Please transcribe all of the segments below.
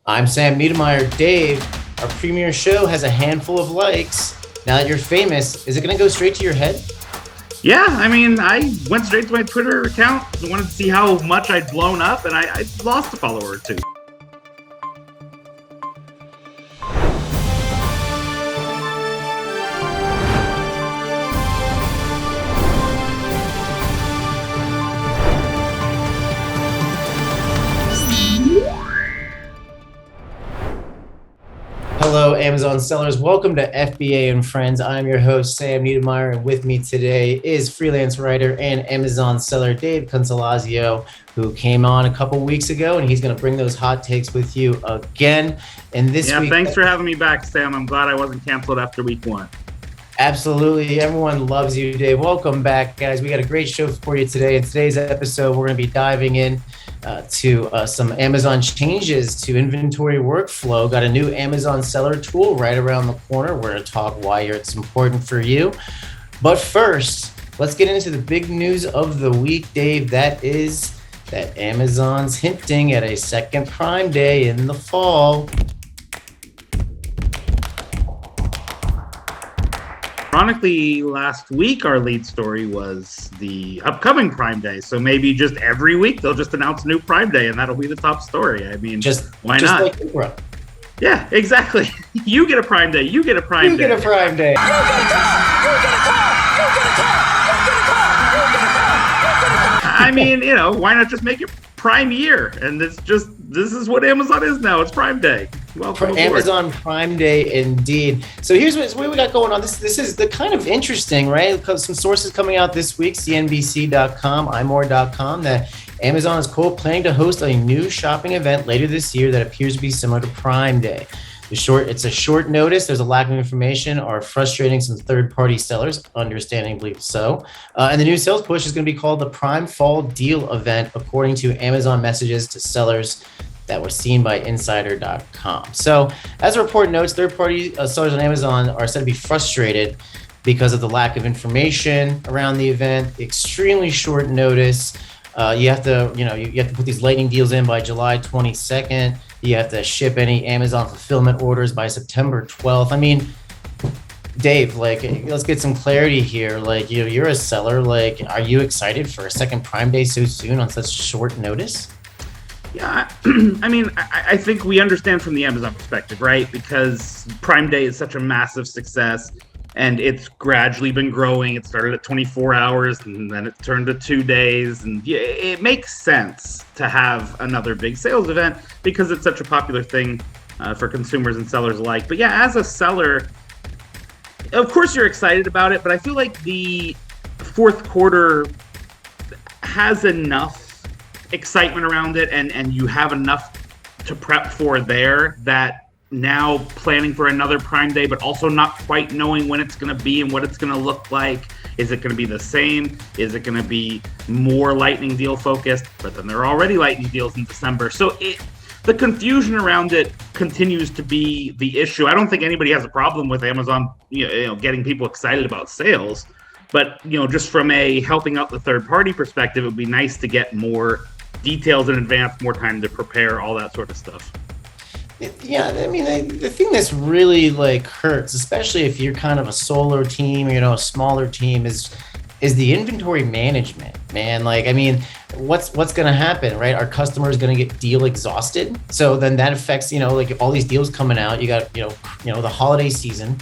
I'm Sam Niedermeyer. Dave, our premiere show has a handful of likes. Now that you're famous, is it going to go straight to your head? Yeah, I went straight to my Twitter account and wanted to see how much I'd blown up, and I lost a follower or two. Hello, Amazon sellers. Welcome to FBA and Friends. I'm your host, Sam Niedermeyer, and with me today is freelance writer and Amazon seller Dave Consolazio, who came on a couple weeks ago, and he's going to bring those hot takes with you again. And this week, thanks for having me back, Sam. I'm glad I wasn't canceled after week one. Absolutely. Everyone loves you, Dave. Welcome back, guys. We got a great show for you today. In today's episode, we're going to be diving in to some Amazon changes to inventory workflow. Got a new Amazon seller tool right around the corner. We're going to talk why it's important for you. But first, let's get into the big news of the week, Dave. That is that Amazon's hinting at a second Prime Day in the fall. Ironically, last week our lead story was the upcoming Prime Day. So maybe just every week they'll just announce a new Prime Day and that'll be the top story. Why not? Like Oprah. Yeah, exactly. You get a Prime Day. You get a Prime Day. You get a Prime Day. Why not just make it Prime Year? And this is what Amazon is now. It's Prime Day. Welcome aboard. Amazon Prime Day, indeed. So here's what we got going on. This is the kind of interesting, right? Because some sources coming out this week, CNBC.com, imore.com, that Amazon is planning to host a new shopping event later this year that appears to be similar to Prime Day. It's a short notice. There's a lack of information are frustrating some third-party sellers, understandably so. And the new sales push is going to be called the Prime Fall Deal Event, according to Amazon messages to sellers that were seen by Insider.com. So, as the report notes, third-party sellers on Amazon are said to be frustrated because of the lack of information around the event, extremely short notice. You have to put these lightning deals in by July 22nd. You have to ship any Amazon fulfillment orders by September 12th. Dave, let's get some clarity here. You're a seller. Are you excited for a second Prime Day so soon on such short notice? Yeah, I think we understand from the Amazon perspective, right? Because Prime Day is such a massive success and it's gradually been growing. It started at 24 hours and then it turned to 2 days. And yeah, it makes sense to have another big sales event because it's such a popular thing for consumers and sellers alike. But yeah, as a seller, of course you're excited about it, but I feel like the fourth quarter has enough excitement around it and you have enough to prep for there that now planning for another Prime Day, but also not quite knowing when it's going to be and what it's going to look like. Is it going to be the same? Is it going to be more lightning deal focused? But then there are already lightning deals in December. So the confusion around it continues to be the issue. I don't think anybody has a problem with Amazon, getting people excited about sales. But, just from a helping out the third party perspective, it would be nice to get more details in advance, more time to prepare, all that sort of stuff. Yeah, the thing that's really hurts, especially if you're kind of a solo team, a smaller team, is the inventory management, man. What's going to happen, right? Our customers going to get deal exhausted. So then that affects, all these deals coming out. You got, the holiday season.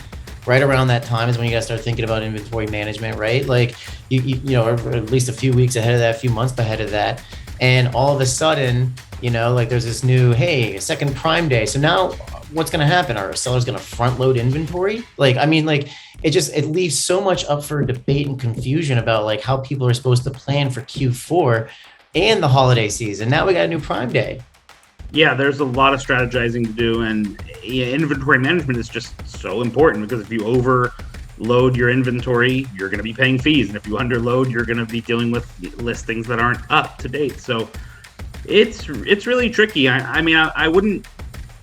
Right around that time is when you got to start thinking about inventory management, right? Or at least a few weeks ahead of that, a few months ahead of that. And all of a sudden, there's this new, a second Prime Day. So now what's going to happen? Are sellers going to front load inventory? It leaves so much up for debate and confusion about how people are supposed to plan for Q4 and the holiday season. Now we got a new Prime Day. Yeah, there's a lot of strategizing to do, and inventory management is just so important because if you overload your inventory, you're going to be paying fees, and if you underload, you're going to be dealing with listings that aren't up to date. So it's really tricky. I wouldn't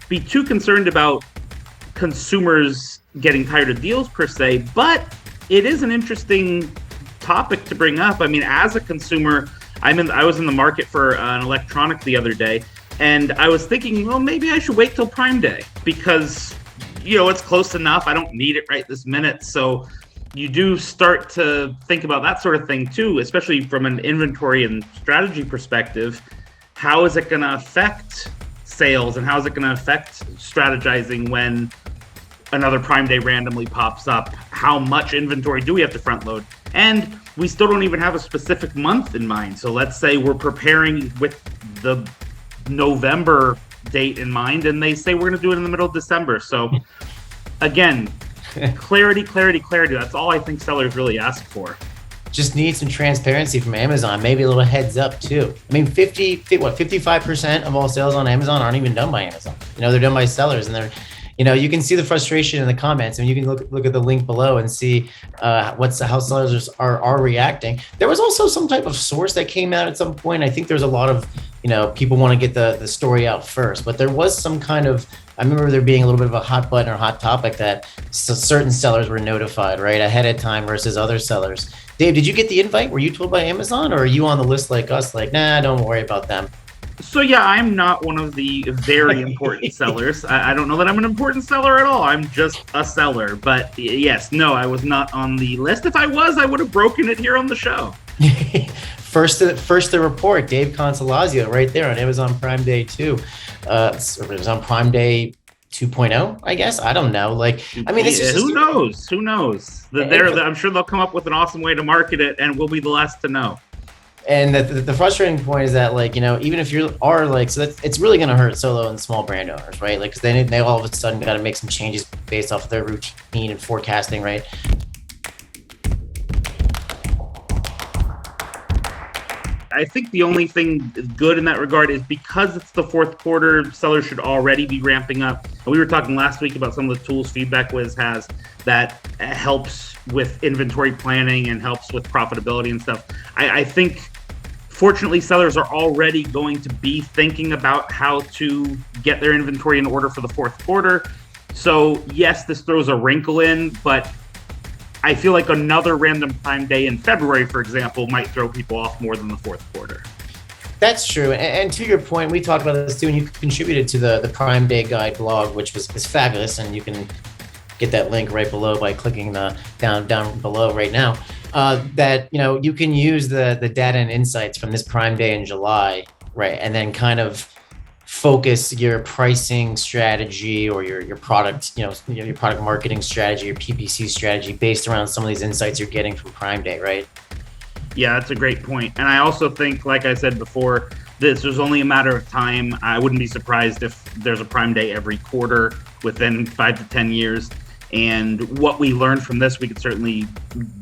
be too concerned about consumers getting tired of deals per se, but it is an interesting topic to bring up. As a consumer, I was in the market for an electronic the other day. And I was thinking, well, maybe I should wait till Prime Day because, it's close enough. I don't need it right this minute. So you do start to think about that sort of thing too, especially from an inventory and strategy perspective. How is it going to affect sales and how is it going to affect strategizing when another Prime Day randomly pops up? How much inventory do we have to front load? And we still don't even have a specific month in mind. So let's say we're preparing with the November date in mind and they say we're going to do it in the middle of December. So again, clarity. That's all I think sellers really ask for. Just need some transparency from Amazon, maybe a little heads up too. I mean, 55% of all sales on Amazon aren't even done by Amazon. They're done by sellers, and they're, you can see the frustration in the comments, and you can look at the link below and see how sellers are reacting. There was also some type of source that came out at some point. I think there's a lot of, people want to get the story out first, but there was some kind of, I remember there being a little bit of a hot button or hot topic that certain sellers were notified right ahead of time versus other sellers. Dave, did you get the invite? Were you told by Amazon, or are you on the list like us? Like, nah, don't worry about them. So yeah, I'm not one of the very important sellers. I don't know that I'm an important seller at all. I'm just a seller. But yes, no, I was not on the list. If I was, I would have broken it here on the show. First to report, Dave Consolazio, right there on Amazon Prime Day 2. Amazon Prime Day 2.0, I guess. I don't know. Who knows? Who knows? I'm sure they'll come up with an awesome way to market it, and we'll be the last to know. And the frustrating point is that, even if it's really going to hurt solo and small brand owners, right? Because they all of a sudden got to make some changes based off of their routine and forecasting, right? I think the only thing good in that regard is because it's the fourth quarter, sellers should already be ramping up. We were talking last week about some of the tools FeedbackWhiz has that helps with inventory planning and helps with profitability and stuff. I think, fortunately, sellers are already going to be thinking about how to get their inventory in order for the fourth quarter. So yes, this throws a wrinkle in, but I feel like another random Prime Day in February, for example, might throw people off more than the fourth quarter. That's true. And to your point, we talked about this too, and you contributed to the Prime Day Guide blog, which is fabulous. And you can get that link right below by clicking the down below right now. That you can use the data and insights from this Prime Day in July, right, and then kind of focus your pricing strategy or your product, your product marketing strategy, your PPC strategy based around some of these insights you're getting from Prime Day, right? Yeah, that's a great point. And I also think, like I said before, this is only a matter of time. I wouldn't be surprised if there's a Prime Day every quarter within 5 to 10 years. And what we learned from this, we could certainly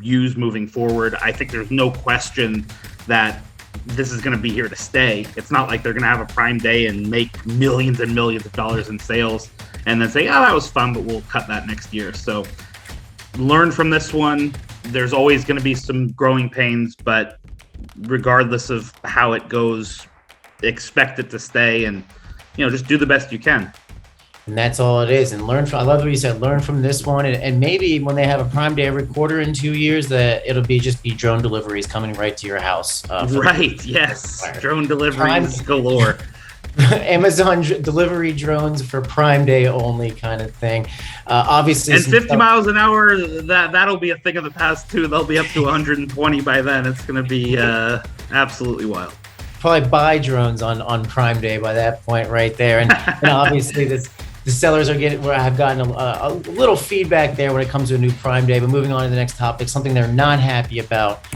use moving forward. I think there's no question that this is going to be here to stay. It's not like they're going to have a Prime Day and make millions and millions of dollars in sales and then say, oh, that was fun, but we'll cut that next year. So learn from this one. There's always going to be some growing pains, but regardless of how it goes, expect it to stay and, just do the best you can. And that's all it is. And I love what you said, learn from this one. And maybe when they have a Prime Day every quarter in 2 years, that it'll be drone deliveries coming right to your house. Right. Yes. Drone deliveries galore. Amazon delivery drones for Prime Day only kind of thing. Obviously. And 50 miles an hour, that'll be a thing of the past too. They'll be up to 120 by then. It's going to be absolutely wild. Probably buy drones on Prime Day by that point right there. And obviously the sellers have gotten a little feedback there when it comes to a new Prime Day. But moving on to the next topic, something they're not happy about.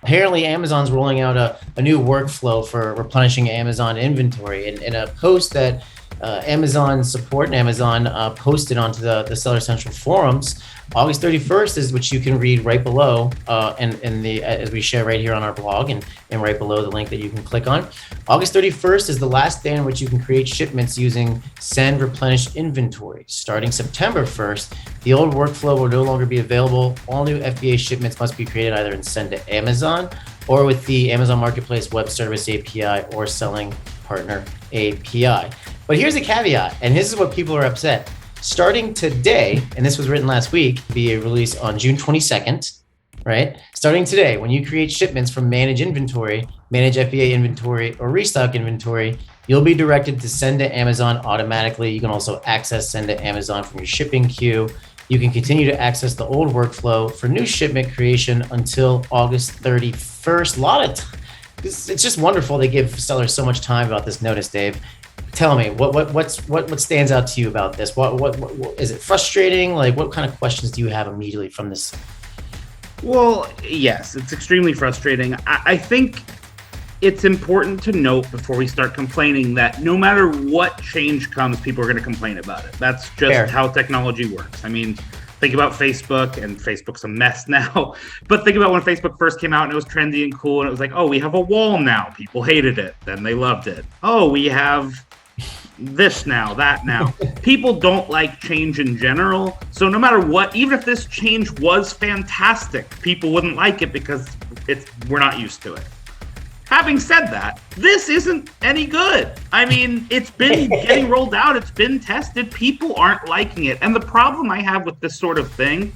Apparently, Amazon's rolling out a new workflow for replenishing Amazon inventory. And in a post that Amazon support and Amazon posted onto the Seller Central forums, August 31st is which you can read right below, and as we share right here on our blog, and right below the link that you can click on. August 31st is the last day in which you can create shipments using send replenish inventory. Starting September 1st, the old workflow will no longer be available. All new FBA shipments must be created either in Send to Amazon or with the Amazon Marketplace Web Service API or Selling Partner API. But here's a caveat, and this is what people are upset. Starting today, and this was written last week, be a release on June 22nd, right? Starting today, when you create shipments from Manage Inventory, Manage FBA Inventory, or Restock Inventory, you'll be directed to Send to Amazon automatically. You can also access Send to Amazon from your shipping queue. You can continue to access the old workflow for new shipment creation until August 31st. A lot of it's just wonderful. They give sellers so much time about this notice, Dave. Tell me what stands out to you about this? What is it frustrating? Like, what kind of questions do you have immediately from this? Well, yes, it's extremely frustrating. I think it's important to note before we start complaining that no matter what change comes, people are going to complain about it. That's just Fair. how technology works. I mean, think about Facebook, and Facebook's a mess now. But think about when Facebook first came out and it was trendy and cool, and it was like, oh, we have a wall now. People hated it. Then they loved it. Oh, we have this now, that now. People don't like change in general. So no matter what, even if this change was fantastic, people wouldn't like it because we're not used to it. Having said that, this isn't any good. I mean, it's been getting rolled out. It's been tested. People aren't liking it. And the problem I have with this sort of thing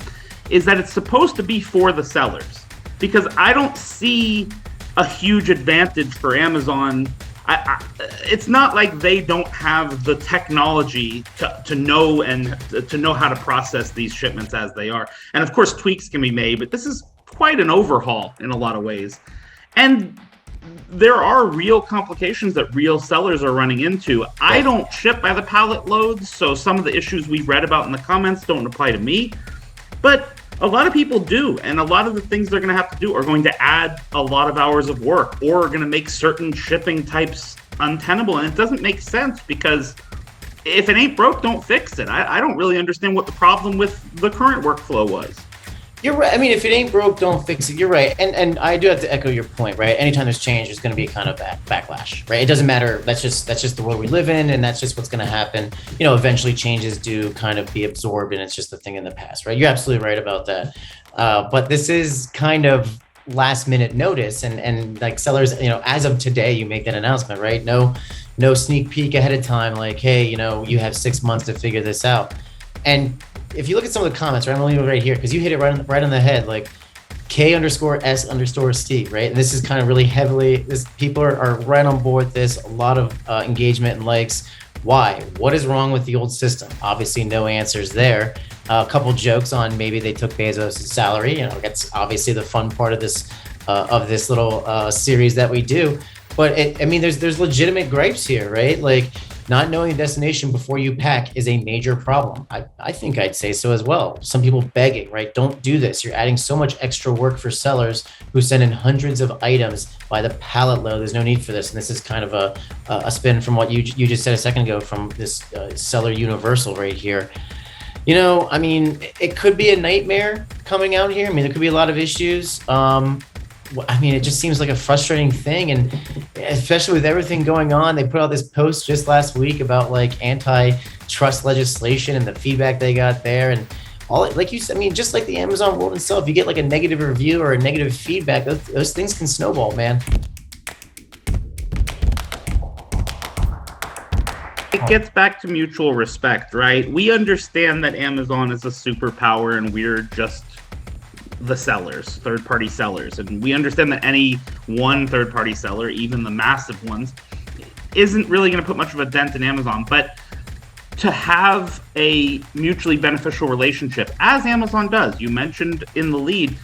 is that it's supposed to be for the sellers, because I don't see a huge advantage for Amazon. It's not like they don't have the technology to know how to process these shipments as they are. And of course, tweaks can be made, but this is quite an overhaul in a lot of ways. And there are real complications that real sellers are running into. I don't ship by the pallet loads, so some of the issues we've read about in the comments don't apply to me. But a lot of people do, and a lot of the things they're going to have to do are going to add a lot of hours of work, or are going to make certain shipping types untenable. And it doesn't make sense, because if it ain't broke, don't fix it. I don't really understand what the problem with the current workflow was. You're right. I mean, if it ain't broke, don't fix it. You're right. And I do have to echo your point, right? Anytime there's change, there's going to be kind of backlash, right? It doesn't matter. That's just the world we live in, and that's just what's going to happen. You know, eventually changes do kind of be absorbed, and it's just a thing in the past, right? You're absolutely right about that. But this is kind of last minute notice, and like sellers, you know, as of today, you make that announcement, right? No sneak peek ahead of time, like, hey, you know, you have 6 months to figure this out. And if you look at some of the comments, right, I'm gonna leave it right here because you hit it right on the head, like K_S_Steve, right? And this is kind of really heavily, people are right on board with this, a lot of engagement and likes. Why? What is wrong with the old system? Obviously, no answers there. A couple jokes on maybe they took Bezos' salary. You know, that's obviously the fun part of this little series that we do. But there's legitimate gripes here, right? Like, not knowing the destination before you pack is a major problem. I think I'd say so as well. Some people begging, right? Don't do this. You're adding so much extra work for sellers who send in hundreds of items by the pallet load. There's no need for this. And this is kind of a spin from what you just said a second ago from this seller universal right here. You know, I mean, it could be a nightmare coming out here. I mean, there could be a lot of issues. I mean, it just seems like a frustrating thing, and especially with everything going on. They put out this post just last week about like antitrust legislation and the feedback they got there, and all, like you said, I mean, just like the Amazon world itself, if you get like a negative review or a negative feedback, those things can snowball, man. It gets back to mutual respect, right? We understand that Amazon is a superpower and we're just the sellers, third-party sellers. And we understand that any one third-party seller, even the massive ones, isn't really going to put much of a dent in Amazon. But to have a mutually beneficial relationship, as Amazon does, you mentioned in the lead,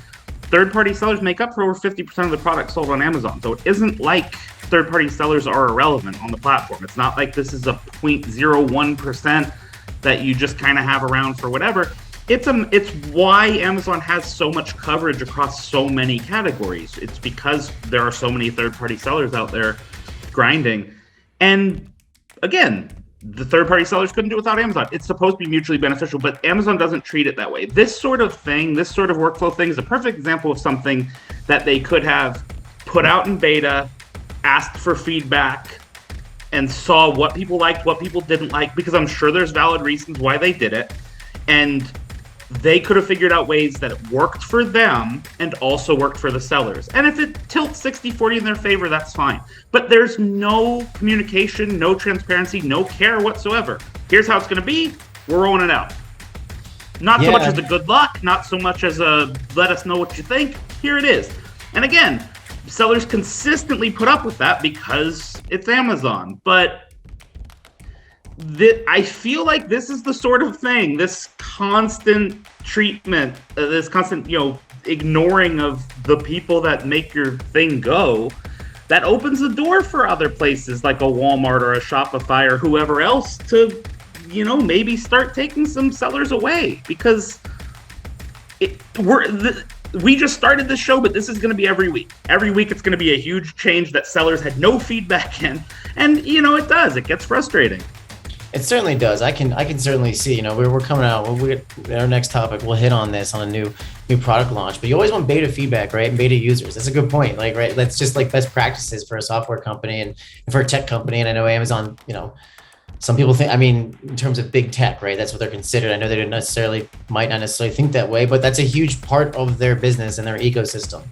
third-party sellers make up for over 50% of the products sold on Amazon. So it isn't like third-party sellers are irrelevant on the platform. It's not like this is a 0.01% that you just kind of have around for whatever. It's why Amazon has so much coverage across so many categories. It's because there are so many third-party sellers out there grinding. And again, the third-party sellers couldn't do it without Amazon. It's supposed to be mutually beneficial, but Amazon doesn't treat it that way. This sort of thing, this sort of workflow thing is a perfect example of something that they could have put out in beta, asked for feedback, and saw what people liked, what people didn't like, because I'm sure there's valid reasons why they did it. And they could have figured out ways that it worked for them and also worked for the sellers. And if it tilts 60-40 in their favor, that's fine. But there's no communication, no transparency, no care whatsoever. Here's how it's going to be. We're rolling it out. Not so much Yeah. as a good luck, not so much as a let us know what you think. Here it is. And again, sellers consistently put up with that because it's Amazon. But I feel like this is the sort of thing, this constant treatment, this constant, ignoring of the people that make your thing go, that opens the door for other places like a Walmart or a Shopify or whoever else to, maybe start taking some sellers away, because we just started this show, but this is going to be every week. Every week it's going to be a huge change that sellers had no feedback in. And, it does. It gets frustrating. It certainly does. I can certainly see. We're coming out. Our next topic, we'll hit on this on a new product launch. But you always want beta feedback, right? And beta users. That's a good point. Like, right? That's just like best practices for a software company and for a tech company. And I know Amazon. Some people think. I mean, in terms of big tech, right? That's what they're considered. I know they might not necessarily think that way, but that's a huge part of their business and their ecosystem.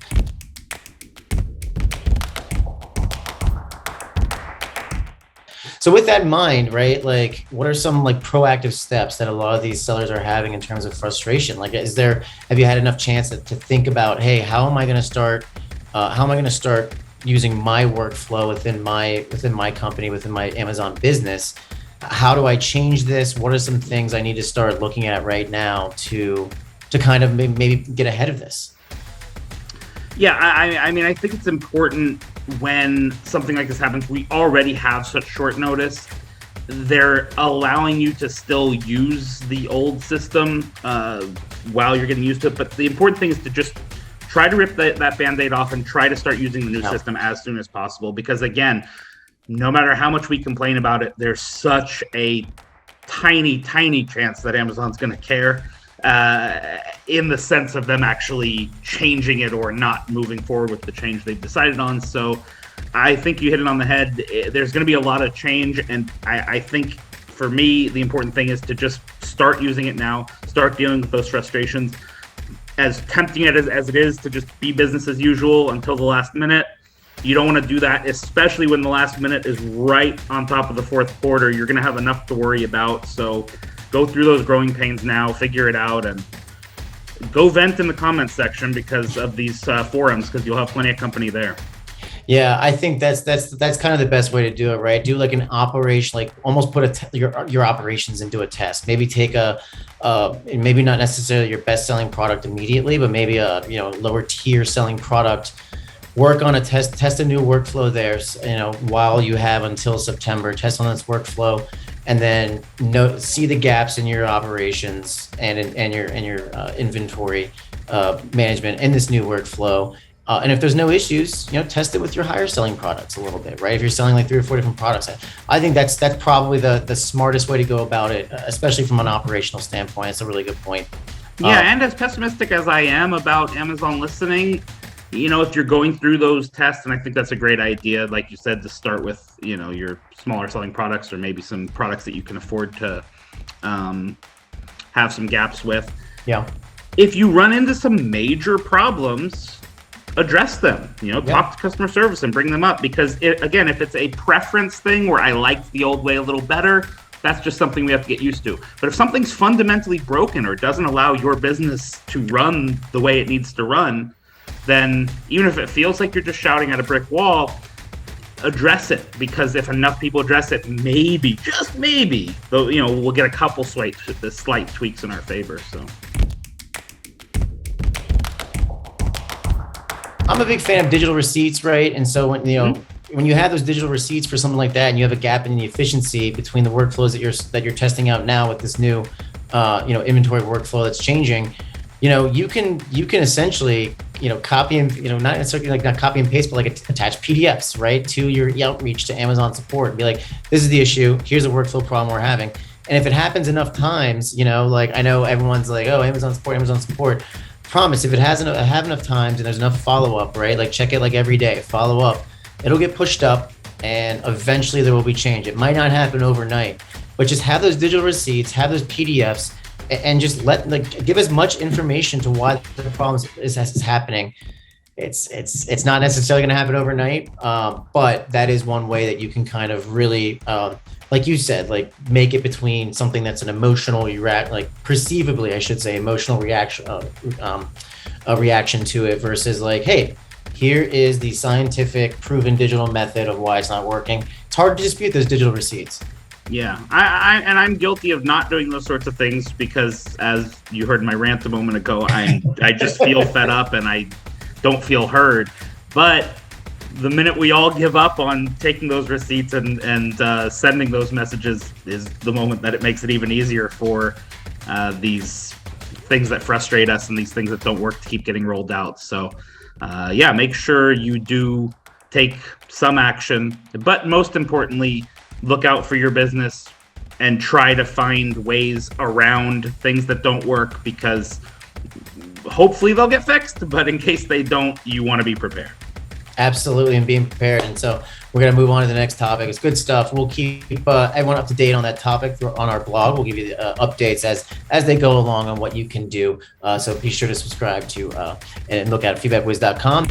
So with that in mind, right, like what are some like proactive steps that a lot of these sellers are having in terms of frustration? Like, have you had enough chance to think about, hey, how am I going to start using my workflow within my company, within my Amazon business? How do I change this? What are some things I need to start looking at right now to kind of maybe get ahead of this? Yeah, I mean, I think it's important when something like this happens. We already have such short notice. They're allowing you to still use the old system while you're getting used to it. But the important thing is to just try to rip that Band-Aid off and try to start using the new system as soon as possible. Because again, no matter how much we complain about it, there's such a tiny, tiny chance that Amazon's going to care. In the sense of them actually changing it or not moving forward with the change they've decided on. So I think you hit it on the head. There's going to be a lot of change. And I think for me, the important thing is to just start using it now, start dealing with those frustrations. As tempting as it is to just be business as usual until the last minute, you don't want to do that, especially when the last minute is right on top of the fourth quarter. You're going to have enough to worry about. So go through those growing pains now, figure it out, and go vent in the comments section because of these forums, because you'll have plenty of company there. Yeah, I think that's kind of the best way to do it, right? Do like an operation, like almost put your operations into a test. Maybe take maybe not necessarily your best selling product immediately, but maybe a lower tier selling product. Work on test a new workflow there, while you have until September. Test on this workflow, and then see the gaps in your operations and your inventory management in this new workflow. And if there's no issues, test it with your higher selling products a little bit, right? If you're selling like 3 or 4 different products, I think that's probably the smartest way to go about it, especially from an operational standpoint. It's a really good point. Yeah, and as pessimistic as I am about Amazon listening, if you're going through those tests, and I think that's a great idea, like you said, to start with, your smaller selling products or maybe some products that you can afford to have some gaps with. Yeah. If you run into some major problems, address them, talk to customer service and bring them up, because again, if it's a preference thing where I liked the old way a little better, that's just something we have to get used to. But if something's fundamentally broken or doesn't allow your business to run the way it needs to run, then even if it feels like you're just shouting at a brick wall, address it, because if enough people address it, maybe, just maybe, we'll get a couple slight tweaks in our favor. So I'm a big fan of digital receipts, right? And so when when you have those digital receipts for something like that, and you have a gap in the efficiency between the workflows that you're testing out now with this new inventory workflow that's changing, you can essentially copy and not necessarily not copy and paste, but like attach PDFs right to your outreach to Amazon support and be like, this is the issue, here's a workflow problem we're having. And if it happens enough times, like I know everyone's like, oh, Amazon support. Promise, if it have enough times and there's enough follow-up, right? Like check it like every day, follow up, it'll get pushed up, and eventually there will be change. It might not happen overnight, but just have those digital receipts, have those PDFs, and just give as much information to why the problem is happening, it's not necessarily going to happen overnight, but that is one way that you can kind of really, like you said, like make it between something that's an emotional like perceivably, I should say, emotional reaction, a reaction to it versus like, hey, here is the scientific proven digital method of why it's not working. It's hard to dispute those digital receipts. Yeah, I'm guilty of not doing those sorts of things because, as you heard in my rant a moment ago, I just feel fed up and I don't feel heard. But the minute we all give up on taking those receipts and sending those messages is the moment that it makes it even easier for these things that frustrate us and these things that don't work to keep getting rolled out. So yeah, make sure you do take some action, but most importantly, look out for your business and try to find ways around things that don't work, because hopefully they'll get fixed, but in case they don't, you want to be prepared. Absolutely, and being prepared. And so we're going to move on to the next topic. It's good stuff. We'll keep everyone up to date on that topic on our blog. We'll give you the updates as they go along on what you can do. So be sure to subscribe to and look at FeedbackWhiz.com.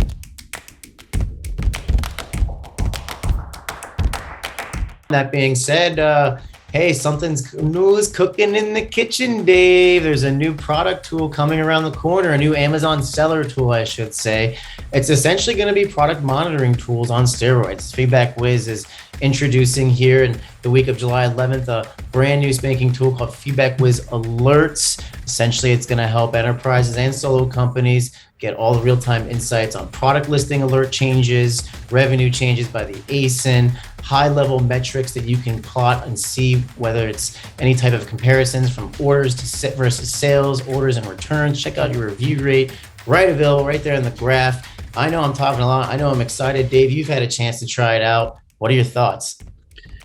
That being said, hey, something's new is cooking in the kitchen, Dave. There's a new product tool coming around the corner, a new Amazon seller tool, I should say. It's essentially going to be product monitoring tools on steroids. FeedbackWhiz is introducing here in the week of July 11th a brand new spanking tool called FeedbackWhiz Alerts. Essentially, it's going to help enterprises and solo companies get all the real-time insights on product listing alert changes, revenue changes by the ASIN, high-level metrics that you can plot and see whether it's any type of comparisons from orders to versus sales, orders and returns. Check out your review rate, right available right there in the graph. I know I'm talking a lot. I know I'm excited. Dave, you've had a chance to try it out. What are your thoughts?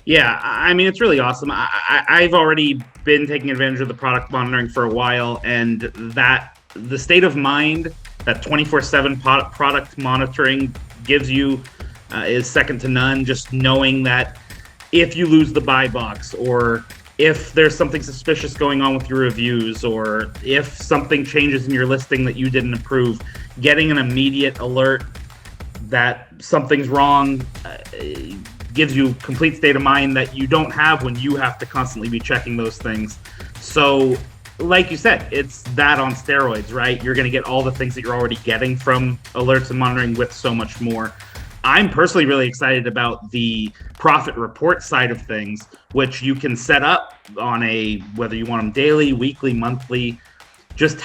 Yeah, I mean, it's really awesome. I've already been taking advantage of the product monitoring for a while, and that the state of mind that 24/7 product monitoring gives you is second to none. Just knowing that if you lose the buy box, or if there's something suspicious going on with your reviews, or if something changes in your listing that you didn't approve, getting an immediate alert that something's wrong gives you complete state of mind that you don't have when you have to constantly be checking those things. So like you said, it's that on steroids, right? You're going to get all the things that you're already getting from alerts and monitoring with so much more. I'm personally really excited about the profit report side of things, which you can set up on whether you want them daily, weekly, monthly. Just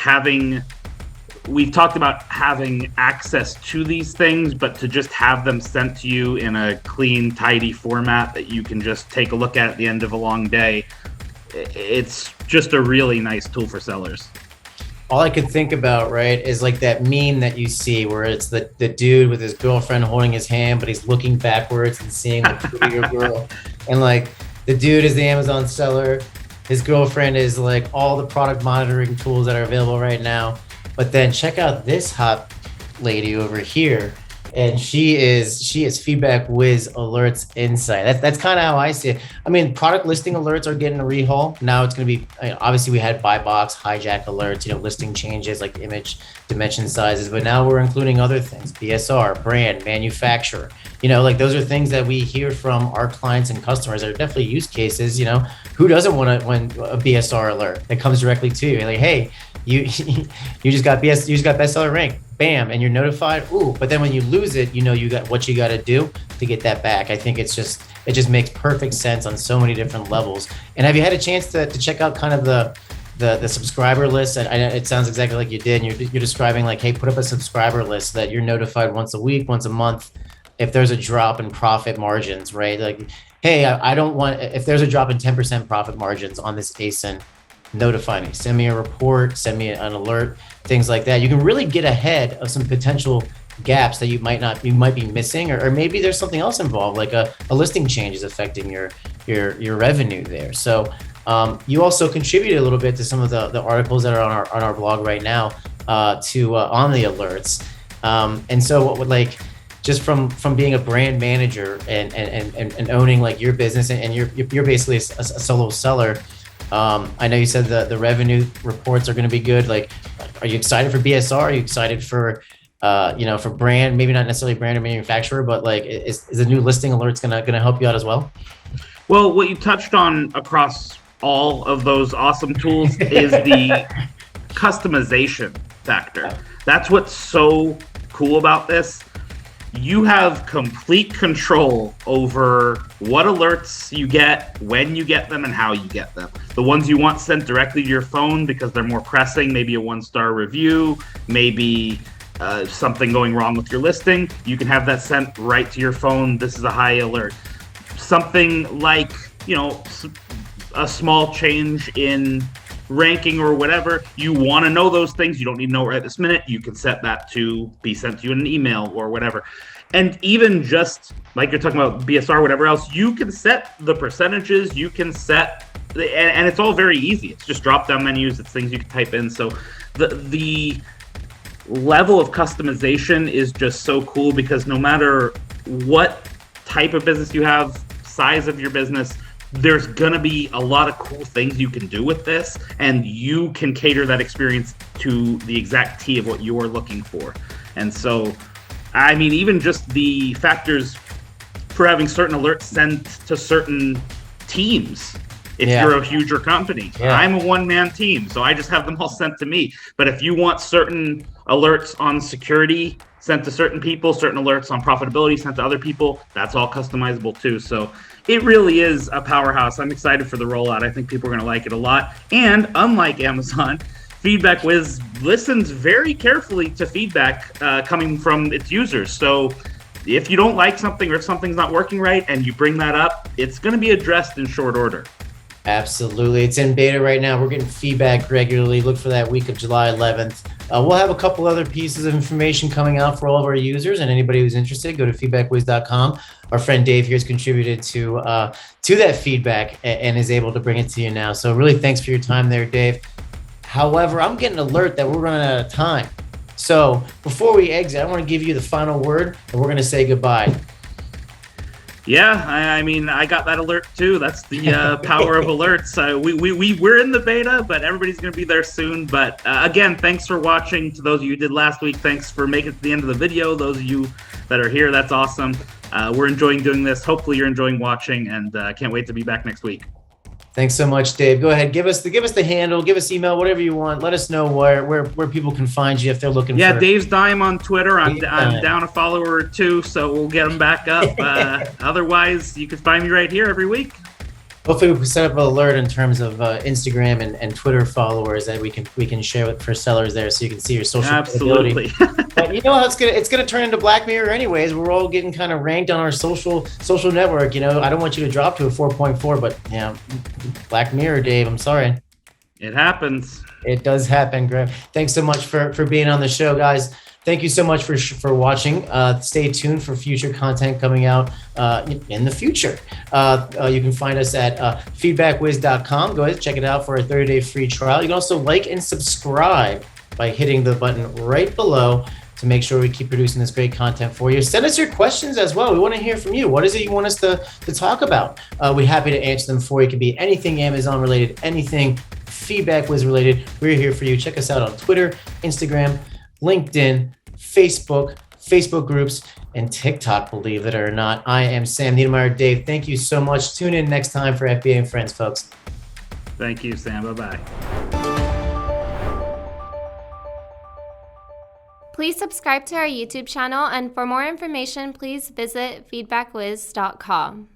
we've talked about having access to these things, but to just have them sent to you in a clean, tidy format that you can just take a look at the end of a long day. It's just a really nice tool for sellers. All I could think about, right, is like that meme that you see where it's the dude with his girlfriend holding his hand, but he's looking backwards and seeing the prettier girl. And like the dude is the Amazon seller. His girlfriend is like all the product monitoring tools that are available right now. But then check out this hot lady over here. And she is FeedbackWhiz Alerts Insight. That's kind of how I see it. I mean, product listing alerts are getting a rehaul. Now it's going to be, obviously we had buy box, hijack alerts, listing changes like image, dimension sizes, but now we're including other things, BSR, brand, manufacturer. Like those are things that we hear from our clients and customers that are definitely use cases. Who doesn't want a BSR alert that comes directly to you? Like, hey, you just got bestseller rank. Bam, and you're notified. Ooh, but then when you lose it, you got what you got to do to get that back. I think it just makes perfect sense on so many different levels. And have you had a chance to check out kind of the subscriber list? It sounds exactly like you did. And you're describing like, hey, put up a subscriber list so that you're notified once a week, once a month, if there's a drop in profit margins, right? Like, hey, I don't want, if there's a drop in 10% profit margins on this ASIN, notify me, send me a report, send me an alert, things like that. You can really get ahead of some potential gaps that you might be missing, or maybe there's something else involved, like a listing change is affecting your revenue there. So you also contributed a little bit to some of the articles that are on our blog right now on the alerts. And so what would like, just from being a brand manager and owning like your business, and you're basically a solo seller. I know you said the revenue reports are going to be good. Like, are you excited for BSR? Are you excited for for brand, maybe not necessarily brand or manufacturer, but like is the new listing alerts gonna help you out as well? Well, what you touched on across all of those awesome tools is the customization factor. That's what's so cool about this. You have complete control over what alerts you get, when you get them, and how you get them. The ones you want sent directly to your phone because they're more pressing, maybe a 1-star review, maybe something going wrong with your listing, you can have that sent right to your phone. This is a high alert. Something like, a small change in ranking or whatever, you want to know those things, you don't need to know right this minute, you can set that to be sent to you in an email or whatever. And even just like you're talking about BSR, whatever else, you can set the percentages, you can set and it's all very easy. It's just drop down menus, it's things you can type in. So the level of customization is just so cool, because no matter what type of business you have, size of your business, there's going to be a lot of cool things you can do with this, and you can cater that experience to the exact T of what you're looking for. And so, I mean, even just the factors for having certain alerts sent to certain teams. If you're a huger company, I'm a one-man team, so I just have them all sent to me. But if you want certain alerts on security sent to certain people, certain alerts on profitability sent to other people, that's all customizable too. So it really is a powerhouse. I'm excited for the rollout. I think people are going to like it a lot. And unlike Amazon, FeedbackWhiz listens very carefully to feedback coming from its users. So if you don't like something or if something's not working right and you bring that up, it's going to be addressed in short order. Absolutely. It's in beta right now. We're getting feedback regularly. Look for that week of July 11th. We'll have a couple other pieces of information coming out for all of our users, and anybody who's interested, go to feedbackwhiz.com. Our friend Dave here has contributed to that feedback and is able to bring it to you now. So really thanks for your time there, Dave. However, I'm getting an alert that we're running out of time. So before we exit, I want to give you the final word, and we're going to say goodbye. Yeah, I mean, I got that alert too. That's the power of alerts. We're in the beta, but everybody's going to be there soon. But again, thanks for watching. To those of you who did last week, thanks for making it to the end of the video. Those of you that are here, that's awesome. We're enjoying doing this. Hopefully you're enjoying watching, and can't wait to be back next week. Thanks so much, Dave. Go ahead, give us the handle, give us email, whatever you want. Let us know where people can find you if they're looking. Yeah, Dave's Dime on Twitter. I'm down a follower or two, so we'll get them back up. Otherwise, you can find me right here every week. Hopefully, we can set up an alert in terms of Instagram and Twitter followers that we can share with for sellers there, so you can see your social. Absolutely. But you know how it's gonna turn into Black Mirror anyways. We're all getting kind of ranked on our social network. I don't want you to drop to a 4.4, but Black Mirror, Dave. I'm sorry. It happens. It does happen, Greg. Thanks so much for being on the show, guys. Thank you so much for watching. Stay tuned for future content coming out in the future. You can find us at feedbackwhiz.com. Go ahead, check it out for a 30-day free trial. You can also like and subscribe by hitting the button right below to make sure we keep producing this great content for you. Send us your questions as well. We want to hear from you. What is it you want us to talk about? We're happy to answer them for you. It could be anything Amazon related, anything FeedbackWhiz related. We're here for you. Check us out on Twitter, Instagram, LinkedIn, Facebook groups, and TikTok, believe it or not. I am Sam Niedermeyer. Dave, thank you so much. Tune in next time for FBA and Friends, folks. Thank you, Sam. Bye-bye. Please subscribe to our YouTube channel, and for more information, please visit feedbackwiz.com.